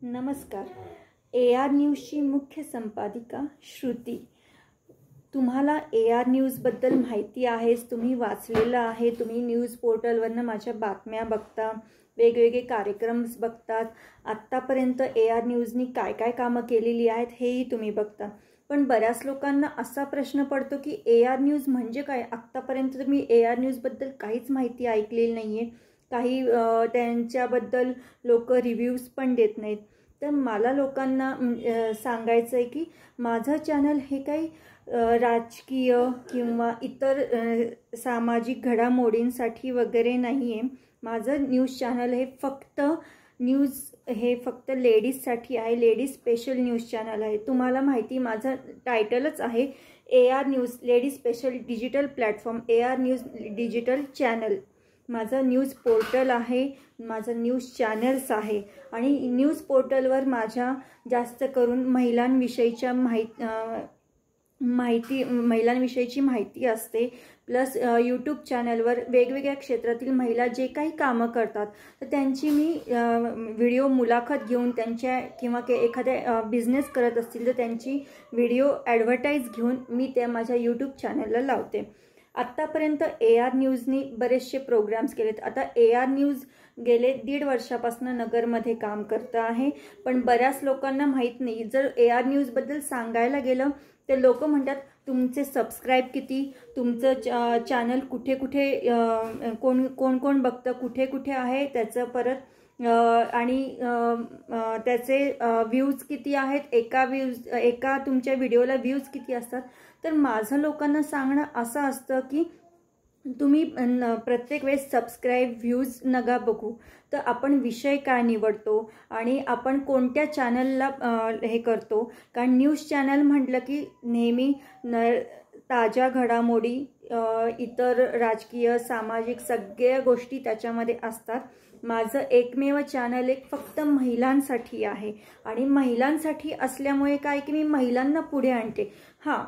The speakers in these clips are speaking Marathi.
नमस्कार. AR न्यूजची मुख्य संपादिका श्रुती. तुम्हाला AR न्यूजबद्दल माहिती आहेच, तुम्ही वाचलेलं आहे, तुम्ही न्यूज पोर्टलवरनं माझ्या बातम्या बघता, वेगवेगळे कार्यक्रम बघतात. आत्तापर्यंत AR न्यूजनी काय काय कामं केलेली आहेत हेही तुम्ही बघता. पण बऱ्याच लोकांना असा प्रश्न पडतो की AR न्यूज म्हणजे काय. आत्तापर्यंत मी AR न्यूजबद्दल काहीच माहिती ऐकलेली नाही आहे. काही त्यांच्याबद्दल लोक रिव्ह्यूज पण देत नाहीत. तर मला लोकांना सांगायचं आहे की माझं चॅनल हे काही राजकीय किंवा इतर सामाजिक घडामोडींसाठी वगैरे नाही आहे. माझं न्यूज चॅनल हे फक्त लेडीजसाठी आहे. लेडीज स्पेशल न्यूज चॅनल आहे. तुम्हाला माहिती माझं टायटलच आहे AR news ladies special digital platform, AR news digital channel. माझं न्यूज पोर्टल आहे, माझं न्यूज चॅनल्स आहे आणि न्यूज पोर्टलवर माझ्या जास्त करून महिलांविषयीची माहिती असते. प्लस यूट्यूब चॅनलवर वेगवेगळ्या क्षेत्रातील महिला जे काही कामं करतात तर त्यांची मी व्हिडिओ मुलाखत घेऊन त्यांच्या किंवा एखाद्या बिझनेस करत असतील तर त्यांची व्हिडिओ ॲडव्हर्टाईज घेऊन मी त्या माझ्या यूट्यूब चॅनलला लावते. आत्तापर्यंत AR न्यूजनी बरेचसे प्रोग्राम्स केलेत. आता AR न्यूज गेले 1.5 वर्षापासून नगरमध्ये काम करत आहे. पण बऱ्याच लोकांना माहीत नाही. जर AR न्यूजबद्दल सांगायला गेलं तर लोक म्हणतात तुमचे सबस्क्राईब किती, तुमचं चॅनल कुठे कुठे कोण बघतं, कुठे कुठे आहे त्याचं, परत आणि त्याचे व्ह्यूज किती आहेत, एका तुमच्या व्हिडिओला व्ह्यूज किती असतात. तर माझं लोकांना सांगणं असं असतं की तुम्ही प्रत्येक वेळेस सबस्क्राईब व्ह्यूज नका बघू, तर आपण विषय काय निवडतो आणि आपण कोणत्या चॅनलला हे करतो. कारण न्यूज चॅनल म्हटलं की नेहमी ताज्या घडामोडी, इतर राजकीय सामाजिक सगळ्या गोष्टी त्याच्यामध्ये असतात. माझं एकमेव चॅनल फक्त महिलांसाठी आहे आणि महिलांसाठी असल्यामुळे काय की मी महिलांना पुढे आणते.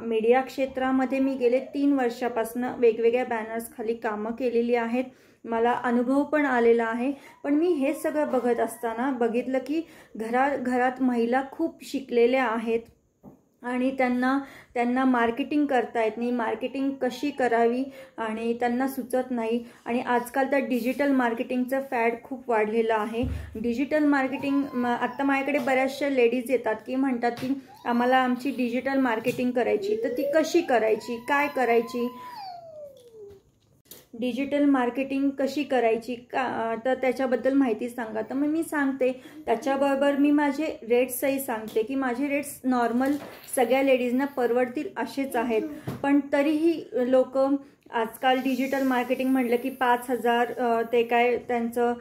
मीडिया क्षेत्रामध्ये मी गेले 3 वर्षापासून वेगवेगळ्या बॅनर्स खाली कामं केलेली आहेत. मला अनुभव पण आलेला आहे. पण मी हे सगळं बघत असताना बघितलं की घरात महिला खूप शिकलेल्या आहेत आणि त्यांना मार्केटिंग करता येत नाही, मार्केटिंग कशी करावी आणि त्यांना सुचत नाही. आणि आजकाल तर डिजिटल मार्केटिंगचं फॅड खूप वाढलेलं आहे. डिजिटल मार्केटिंग आत्ता माझ्याकडे बऱ्याचशा लेडीज येतात की म्हणतात की आम्हाला आमची डिजिटल मार्केटिंग करायची, तर ती कशी करायची, काय करायची, डिजिटल मार्केटिंग कशी करायची तर त्याच्याबद्दल माहिती सांगा. तर मग मी सांगते. त्याच्याबरोबर मी माझे रेट्सही सांगते की माझे रेट्स नॉर्मल सगळ्या लेडीजना परवडतील असेच आहेत. पण तरीही लोक आजकाल डिजिटल मार्केटिंग म्हटलं की 5,000 ते काय त्यांचं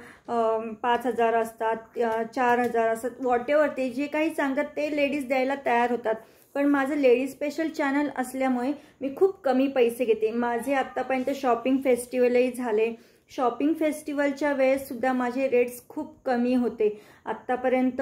5,000 असतात, 4,000 असतात, व्हॉटेवर ते जे काही सांगतात ते लेडीज द्यायला तयार होतात. पण माझं लेडीज स्पेशल चॅनल असल्यामुळे मी खूप कमी पैसे घेते. माझे आत्तापर्यंत शॉपिंग फेस्टिवलही झाले. शॉपिंग फेस्टिवलच्या वेळेससुद्धा माझे रेट्स खूप कमी होते. आत्तापर्यंत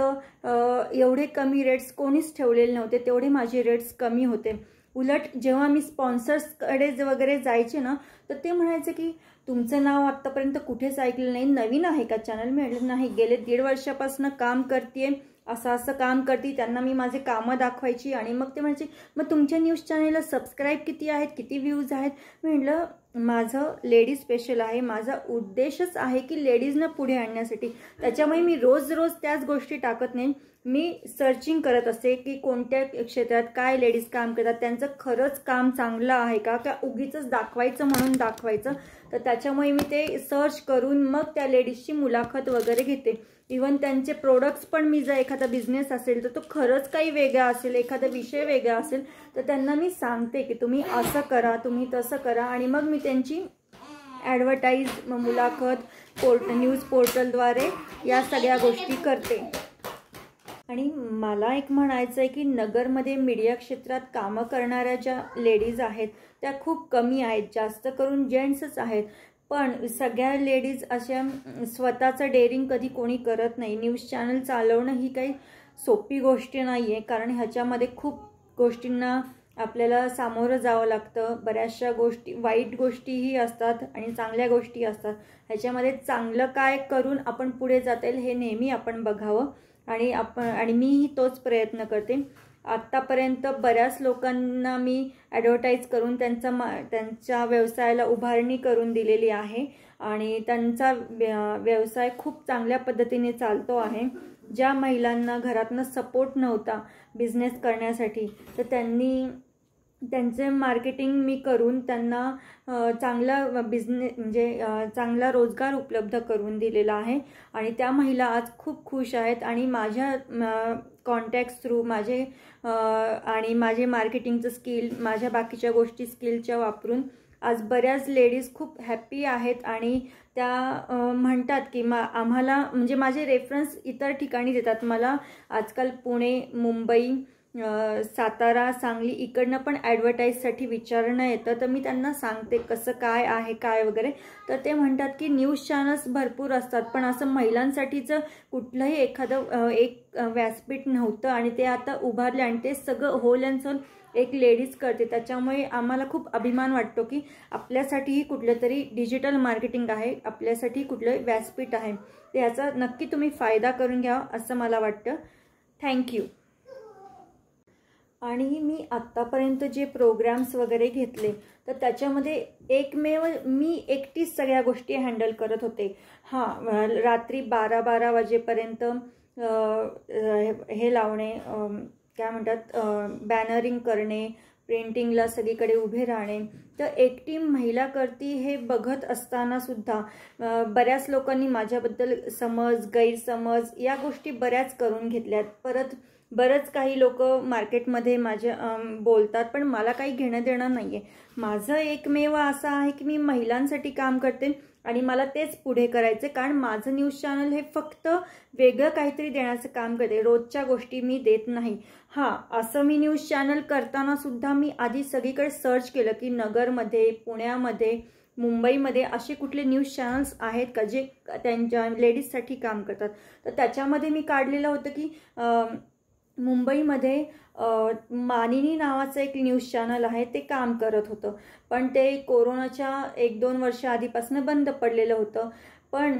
एवढे कमी रेट्स कोणीच ठेवलेले नव्हते, तेवढे माझे रेट्स कमी होते. उलट जेव्हा मी स्पॉन्सर्सकडे वगैरे जायचे ना तर ते म्हणायचे की तुमचं नाव आत्तापर्यंत कुठेच ऐकलं नाही, नवीन आहे का चॅनल. मी म्हटलं नाही, गेले 1.5 वर्षापासून काम करते, असं काम करते. त्यांना मी माझे कामं दाखवायची आणि मग ते म्हणायचे मग तुमच्या न्यूज चॅनलला सबस्क्राईब किती आहेत, किती व्ह्यूज आहेत. म्हटलं माझं लेडीज स्पेशल आहे. माझा उद्देशच आहे की लेडीजना पुढे आणण्यासाठी. त्याच्यामुळे मी रोज त्याच गोष्टी टाकत नाही. मी सर्चिंग करत असते की कोणत्या क्षेत्रात काय लेडीज काम करतात, त्यांचं खरंच काम चांगलं आहे का उगीचच दाखवायचं म्हणून दाखवायचं. तर त्याच्यामुळे मी ते सर्च करून मग त्या लेडीजची मुलाखत वगैरे घेते. इवन त्यांचे प्रोडक्ट्स पण, मी जर एखादा बिझनेस असेल तर तो खरंच काही वेगळा असेल, एखादा विषय वेगळा असेल तर त्यांना मी सांगते की तुम्ही असं करा, तुम्ही तसं करा. आणि मग मी त्यांची ॲडव्हर्टाईज, मुलाखत न्यूज पोर्टलद्वारे या सगळ्या गोष्टी करते. आणि मला एक म्हणायचं आहे की नगरमध्ये मीडिया क्षेत्रात कामं करणाऱ्या ज्या लेडीज आहेत त्या खूप कमी आहेत. जास्त करून जेंट्सच आहेत. पण सगळ्या लेडीज अशा स्वतःचं डेअरिंग कधी कोणी करत नाही. न्यूज चॅनल चालवणं ही काही सोपी गोष्ट नाही आहे. कारण ह्याच्यामध्ये खूप गोष्टींना आपल्याला सामोरं जावं लागतं. बऱ्याचशा गोष्टी, वाईट गोष्टीही असतात आणि चांगल्या गोष्टी असतात. ह्याच्यामध्ये चांगलं काय करून आपण पुढे जाता येईल हे नेहमी आपण बघावं. आणि मीही तोच प्रयत्न करते. आत्तापर्यंत बऱ्याच लोकांना मी ॲडव्हर्टाईज करून त्यांच्या व्यवसायाला उभारणी करून दिलेली आहे आणि त्यांचा व्यवसाय खूप चांगल्या पद्धतीने चालतो आहे. ज्या महिलांना घरातनं सपोर्ट नव्हता बिझनेस करण्यासाठी, तर त्यांचे मार्केटिंग मी करून त्यांना चांगला बिझनेस म्हणजे चांगला रोजगार उपलब्ध करून दिलेला आहे आणि त्या महिला आज खूप खुश आहेत. आणि माझ्या कॉन्टॅक्ट्स थ्रू माझे मार्केटिंगचं स्किल, माझ्या बाकीच्या गोष्टी स्किलच्या वापरून आज बऱ्याच लेडीज खूप हॅप्पी आहेत आणि त्या म्हणतात की आम्हाला म्हणजे माझे रेफरन्स इतर ठिकाणी देतात. मला आजकाल पुणे, मुंबई, सातारा, सांगली इकडनं पण ॲडव्हर्टाईजसाठी विचारणं येतं. तर मी त्यांना सांगते कसं काय आहे काय वगैरे. तर ते म्हणतात की न्यूज चॅनल्स भरपूर असतात पण असं महिलांसाठीचं कुठलंही एखादं एक व्यासपीठ नव्हतं आणि ते आता उभारले आणि ते सगळं होल अँड सोल एक लेडीज करते. त्याच्यामुळे आम्हाला खूप अभिमान वाटतो की आपल्यासाठीही कुठलं तरी डिजिटल मार्केटिंग आहे, आपल्यासाठी कुठलं व्यासपीठ आहे. तर याचा नक्की तुम्ही फायदा करून घ्या असं मला वाटतं. थँक्यू. आणि मी आत्तापर्यंत जे प्रोग्राम्स वगैरे घेतले तर त्याच्यामध्ये एकमेव मी एकटीच सगळ्या गोष्टी हँडल करत होते. रात्री 12-12 वाजेपर्यंत हे लावणे, काय म्हणतात, बॅनरिंग करणे, प्रिंटिंगला सगळीकडे उभे राहणे. तर एकटी महिला करती हे बघत असताना सुद्धा बऱ्याच लोकांनी माझ्याबद्दल गैरसमज या गोष्टी बऱ्याच करून घेतल्यात. परत बरंच काही लोक मार्केटमध्ये बोलतात पण मला काही घेणं देणं नाही आहे. माझं एकमेव असं आहे की मी महिलांसाठी काम करते आणि मला तेच पुढे करायचं, कारण माझं न्यूज चॅनल हे फक्त वेगळं काहीतरी देण्याचं काम करते, रोजच्या गोष्टी मी देत नाही. असं मी न्यूज चॅनल करताना सुद्धा मी आधी सगळीकडे सर्च केलं की नगरमध्ये, पुण्यामध्ये, मुंबईमध्ये असे कुठले न्यूज चॅनल्स आहेत का जे त्यांच्या लेडीजसाठी काम करतात. तर त्याच्यामध्ये मी काढलेलं होतं की मुंबईमध्ये मानिनी नावाचं एक न्यूज चॅनल आहे, ते काम करत होतं पण ते कोरोनाच्या 1-2 वर्ष आधीपासून बंद पडलेलं होतं. पण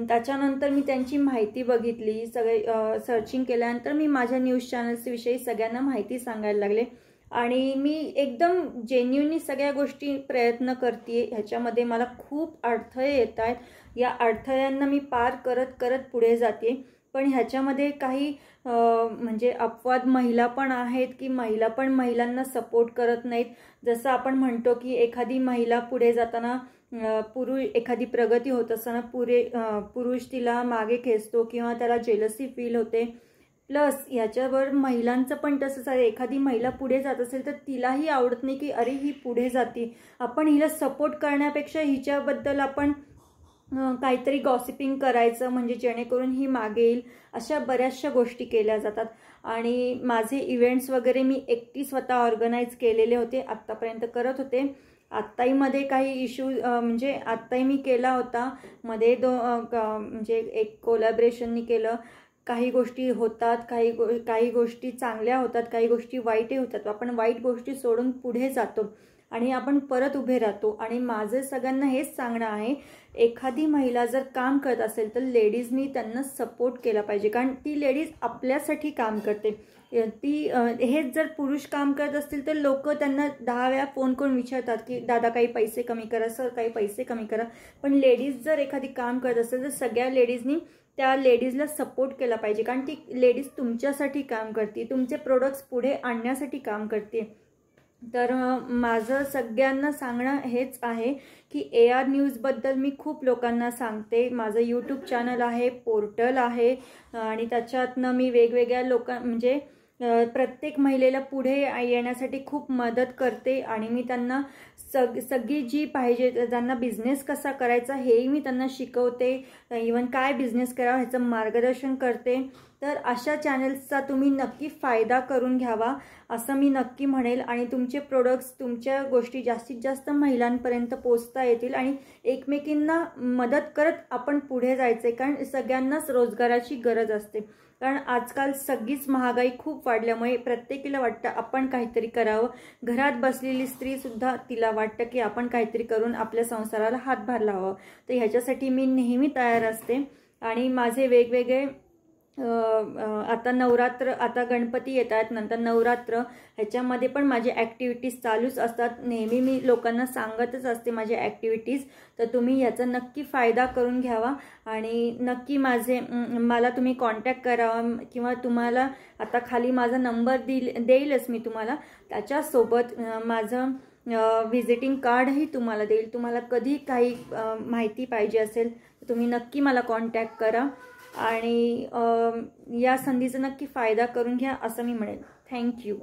त्याच्यानंतर मी त्यांची माहिती बघितली, सगळे सर्चिंग केल्यानंतर मी माझ्या न्यूज चॅनल्सविषयी सगळ्यांना माहिती सांगायला लागले आणि मी एकदम जेन्युइनली सगळ्या गोष्टी प्रयत्न करते. ह्याच्यामध्ये मला खूप अडथळे येत आहेत, या अडथळ्यांना मी पार करत करत पुढे जाते. पण ह्याच्यामध्ये काही म्हणजे अपवाद महिला पण आहेत की महिला पण महिलांना सपोर्ट करत नाहीत. जसं आपण म्हणतो की एखादी महिला पुढे जाताना एखादी प्रगती होत असताना पुरुष तिला मागे खेचतो किंवा त्याला जेलसी फील होते. प्लस ह्याच्यावर महिलांचं पण तसंच आहे, एखादी महिला पुढे जात असेल तर तिलाही आवडत नाही की अरे ही पुढे जाते, आपण हिला सपोर्ट करण्यापेक्षा हिच्याबद्दल आपण काहीतरी गॉसिपिंग करायचं म्हणजे जेणेकरून ही मागे येईल. अशा बऱ्याचशा गोष्टी केल्या जातात आणि माझे इव्हेंट्स वगैरे मी एकटी स्वतः ऑर्गनाईज केलेले होते, आत्तापर्यंत करत होते. आत्ताही मध्ये काही इश्यू म्हणजे आत्ताही मी केला होता मध्ये म्हणजे एक कोलॅबरेशननी केलं. काही गोष्टी होतात, काही गोष्टी चांगल्या होतात, काही गोष्टी वाईटही होतात. आपण वाईट गोष्टी सोडून पुढे जातो आणि आपण परत उभे राहतो. आणि माझं सगळ्यांना हेच सांगणं आहे, एखादी महिला जर काम करत असेल तर लेडीजनी त्यांना सपोर्ट केला पाहिजे, कारण ती लेडीज आपल्यासाठी काम करते. हेच जर पुरुष काम करत असतील तर लोक त्यांना 10 वेळा फोन करून विचारतात की दादा काही पैसे कमी करा, सर काही पैसे कमी करा. पण लेडीज जर एखादी काम करत असेल तर सगळ्या लेडीजनी त्या लेडीजला सपोर्ट केला पाहिजे, कारण ती लेडीज तुमच्यासाठी काम करते, तुमचे प्रोडक्ट्स पुढे आणण्यासाठी काम करते. तर माझं सगळ्यांना सांगणं हेच आहे की AR न्यूजबद्दल मी खूप लोकांना सांगते. माझं यूट्यूब चॅनल आहे, पोर्टल आहे आणि त्याच्यातनं मी वेगवेगळ्या म्हणजे प्रत्येक महिलेला पुढे येण्यासाठी खूप मदत करते आणि मी त्यांना सगळी जी पाहिजे, त्यांना बिझनेस कसा करायचा हेही मी त्यांना शिकवते, इवन काय बिझनेस करावा ह्याचं मार्गदर्शन करते. तर अशा चॅनल्सचा तुम्ही नक्की फायदा करून घ्यावा असं मी नक्की म्हणेल आणि तुमचे प्रोडक्ट्स, तुमच्या गोष्टी जास्तीत जास्त महिलांपर्यंत पोहोचता येतील आणि एकमेकींना मदत करत आपण पुढे जायचे, कारण सगळ्यांनाच रोजगाराची गरज असते. कारण आजकाल सगळीच महागाई खूप वाढल्यामुळे प्रत्येकीला वाटतं आपण काहीतरी करावं. घरात बसलेली स्त्रीसुद्धा तिला वाटतं की आपण काहीतरी करून आपल्या संसाराला हातभार लावावं. तर ह्याच्यासाठी मी नेहमी तयार असते आणि माझे वेगवेगळे आता नवरात्र, आता गणपती येत आहेत, नंतर नवरात्र, ह्याच्यामध्ये पण माझे ॲक्टिव्हिटीज चालूच असतात. नेहमी मी लोकांना सांगतच असते माझे ॲक्टिव्हिटीज. तर तुम्ही याचा नक्की फायदा करून घ्यावा आणि नक्की मला तुम्ही कॉन्टॅक्ट करावा किंवा तुम्हाला आता खाली माझा नंबर देईलच मी तुम्हाला. त्याच्यासोबत माझं व्हिजिटिंग कार्डही तुम्हाला देईल. तुम्हाला कधी काही माहिती पाहिजे असेल तर तुम्ही नक्की मला कॉन्टॅक्ट करा आणि या संधीचा नक्की फायदा करून घ्या असं मी म्हणेन. थँक्यू.